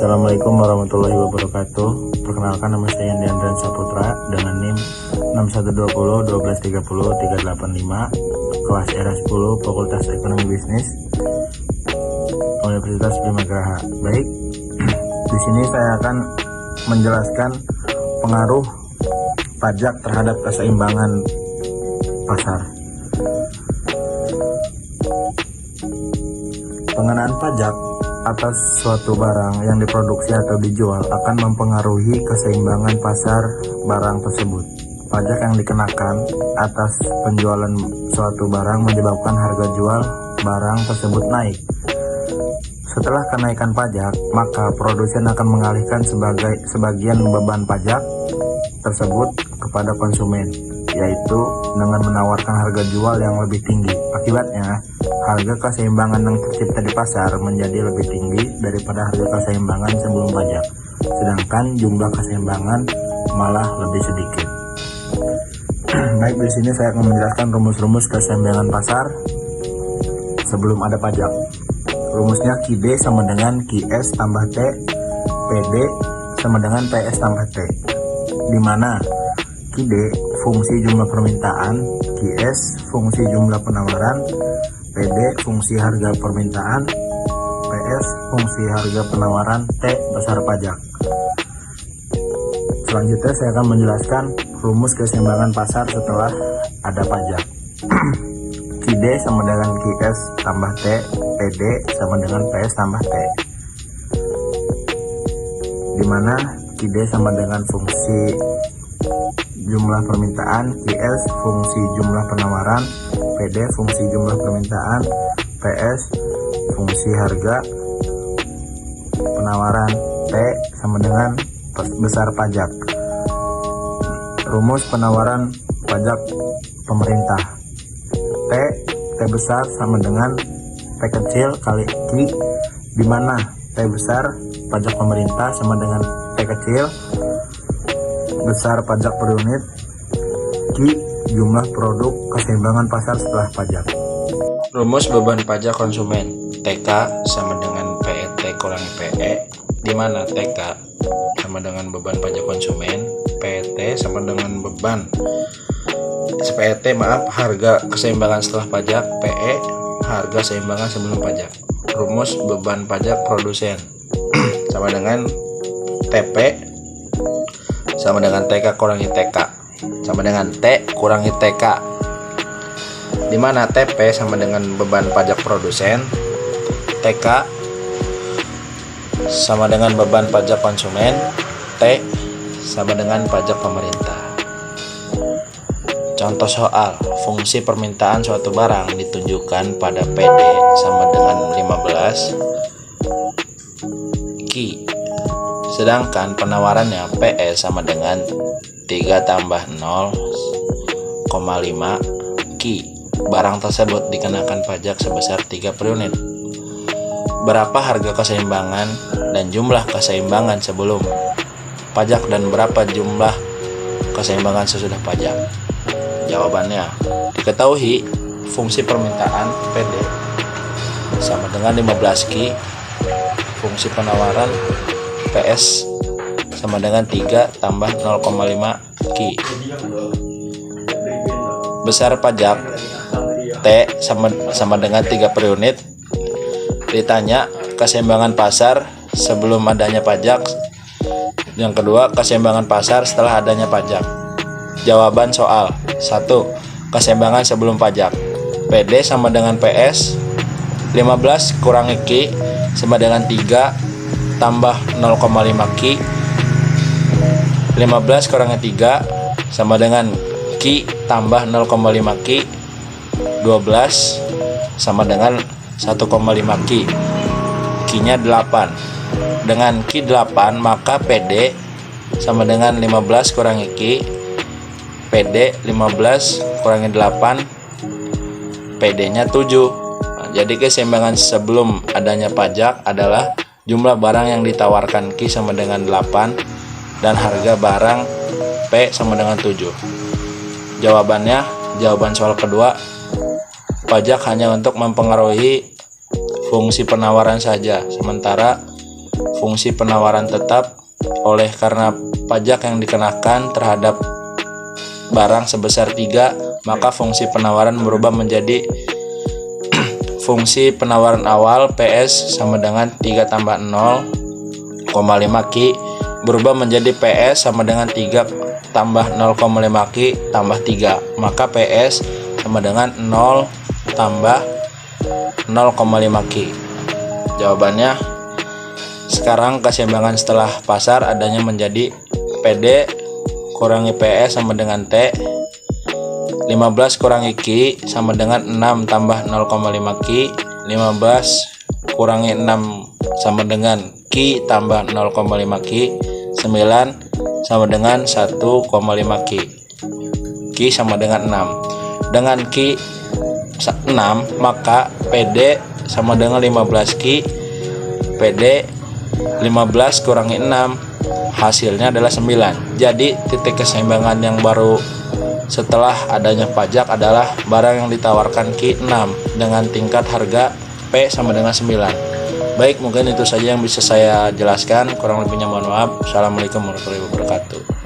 Assalamualaikum warahmatullahi wabarakatuh. Perkenalkan, nama saya Andrian Saputra dengan NIM 6120 1230 385, kelas RA10, Fakultas Ekonomi Bisnis, Universitas Bima Graha. Baik, di sini saya akan menjelaskan pengaruh pajak terhadap keseimbangan pasar. Pengenaan pajak atas suatu barang yang diproduksi atau dijual akan mempengaruhi keseimbangan pasar barang tersebut. Pajak yang dikenakan atas penjualan suatu barang menyebabkan harga jual barang tersebut naik. Setelah kenaikan pajak, maka produsen akan mengalihkan sebagian beban pajak tersebut kepada konsumen, yaitu dengan menawarkan harga jual yang lebih tinggi. Akibatnya, harga keseimbangan yang tercipta di pasar menjadi lebih tinggi daripada harga keseimbangan sebelum pajak, sedangkan jumlah keseimbangan malah lebih sedikit. Baik, di sini saya akan menjelaskan rumus-rumus keseimbangan pasar sebelum ada pajak. Rumusnya QD sama dengan QS tambah T, PD sama dengan PS tambah T, di mana QD fungsi jumlah permintaan, QS fungsi jumlah penawaran, PD fungsi harga permintaan, PS fungsi harga penawaran, T besar pajak. Selanjutnya saya akan menjelaskan rumus keseimbangan pasar setelah ada pajak. QD sama dengan QS tambah T, PD sama dengan PS tambah T, dimana QD sama dengan fungsi jumlah permintaan, QS fungsi jumlah penawaran, PD fungsi jumlah permintaan, PS fungsi harga penawaran, T sama dengan besar pajak. Rumus penawaran pajak pemerintah. T besar sama dengan T kecil kali Q, di mana T besar pajak pemerintah sama dengan T kecil besar pajak per unit, Q jumlah produk keseimbangan pasar setelah pajak. Rumus beban pajak konsumen. TK sama dengan PET kurangi PE, di mana TK sama dengan beban pajak konsumen, PET sama dengan beban harga keseimbangan setelah pajak, PE harga keseimbangan sebelum pajak. Rumus beban pajak produsen sama dengan TP sama dengan TK kurangi TK sama dengan T kurangi TK, di mana TP sama dengan beban pajak produsen, TK sama dengan beban pajak konsumen, T sama dengan pajak pemerintah. Contoh soal, fungsi permintaan suatu barang ditunjukkan pada PD sama dengan 15 Q, sedangkan penawarannya PE sama dengan 3 tambah 0,5 Q. Barang tersebut dikenakan pajak sebesar 3 per unit. Berapa harga keseimbangan dan jumlah keseimbangan sebelum pajak dan berapa jumlah keseimbangan sesudah pajak? Jawabannya, diketahui fungsi permintaan PD sama dengan 15 Q, fungsi penawaran PS sama dengan 3 tambah 0,5 Q. Besar pajak T sama dengan 3 per unit. Ditanya keseimbangan pasar sebelum adanya pajak. Yang kedua, keseimbangan pasar setelah adanya pajak. Jawaban soal: 1. Keseimbangan sebelum pajak. PD sama dengan PS, 15 kurangi Q sama dengan 3 tambah 0,5 Q. 15 kurangi 3 sama dengan Q tambah 0,5 Q. 12 sama dengan 1,5 Q. Q-nya 8. Dengan Q 8, maka PD sama dengan 15 kurangi Q. PD 15 kurangi 8, PD-nya 7. Nah, jadi keseimbangan sebelum adanya pajak adalah jumlah barang yang ditawarkan Q sama dengan 8 dan harga barang P sama dengan 7. Jawabannya, jawaban soal kedua, pajak hanya untuk mempengaruhi fungsi penawaran saja, sementara fungsi penawaran tetap. Oleh karena pajak yang dikenakan terhadap barang sebesar 3, maka fungsi penawaran berubah menjadi fungsi penawaran awal PS sama dengan 3 tambah 0,5 Ki berubah menjadi PS sama dengan 3 tambah 0,5 Ki tambah 3. Maka PS sama dengan 0 tambah 0,5 Ki. Jawabannya sekarang keseimbangan setelah pasar adanya menjadi PD kurangi PS sama dengan T, 15 kurangi Ki sama dengan 6 tambah 0,5 Ki, 15 kurangi 6 sama dengan Ki tambah 0,5 Ki, 9 sama dengan 1,5 Ki. Ki sama dengan 6. Dengan Ki 6 maka PD sama dengan 15 Ki. PD 15 kurangi 6 hasilnya adalah 9. Jadi titik keseimbangan yang baru setelah adanya pajak adalah barang yang ditawarkan Ki 6 dengan tingkat harga P sama dengan 9. Baik, mungkin itu saja yang bisa saya jelaskan. Kurang lebihnya mohon maaf. Assalamualaikum warahmatullahi wabarakatuh.